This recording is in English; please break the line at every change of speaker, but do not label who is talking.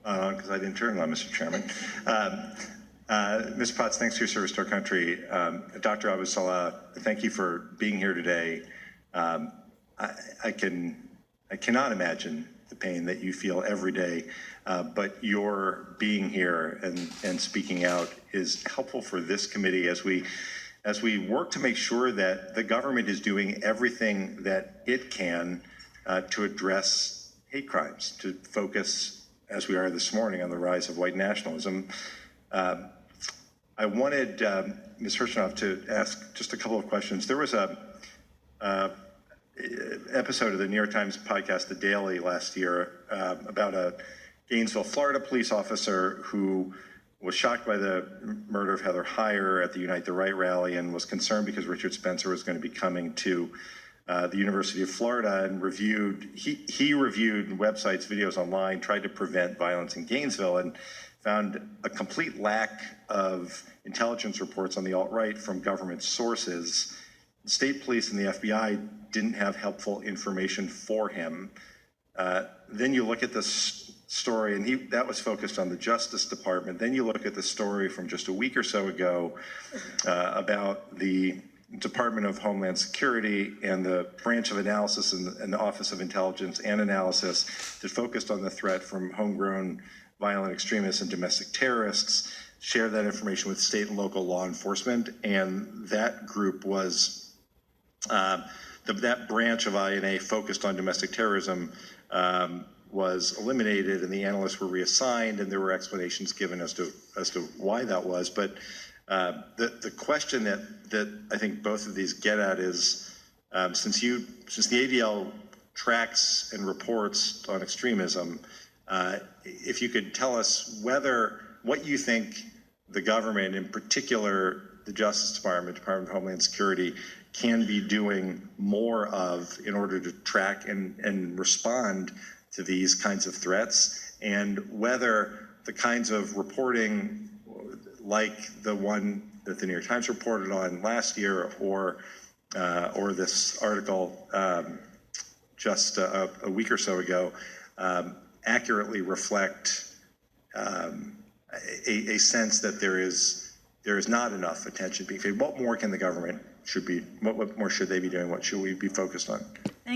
because I didn't turn it on, Mr. Chairman. Ms. Potts, thanks for your service to our country. Dr. Abdus-Salah, thank you for being here today. I cannot imagine the pain that you feel every day, but your being here and speaking out is helpful for this committee as we work to make sure that the government is doing everything that it can to address hate crimes, to focus, as we are this morning, on the rise of white nationalism. I wanted Ms. Hirschnoff to ask just a couple of questions. There was a episode of the New York Times podcast, The Daily, last year about a Gainesville, Florida police officer who was shocked by the murder of Heather Heyer at the Unite the Right rally and was concerned because Richard Spencer was going to be coming to the University of Florida and he reviewed websites, videos online, tried to prevent violence in Gainesville, and found a complete lack of intelligence reports on the alt-right from government sources. The state police and the FBI didn't have helpful information for him. Then you look at this story, and that was focused on the Justice Department. Then you look at the story from just a week or so ago about the Department of Homeland Security and the Branch of Analysis and the Office of Intelligence and Analysis that focused on the threat from homegrown violent extremists and domestic terrorists, share that information with state and local law enforcement, and that group was, that branch of INA focused on domestic terrorism was eliminated, and the analysts were reassigned, and there were explanations given as to why that was. But the question that I think both of these get at is, since the ADL tracks and reports on extremism, if you could tell us what you think the government, in particular the Justice Department, Department of Homeland Security, can be doing more of in order to track and respond to these kinds of threats, and whether the kinds of reporting like the one that the New York Times reported on last year, or this article just a week or so ago, accurately reflect a sense that there is not enough attention being paid. What more can the government what more should they be doing? What should we be focused on?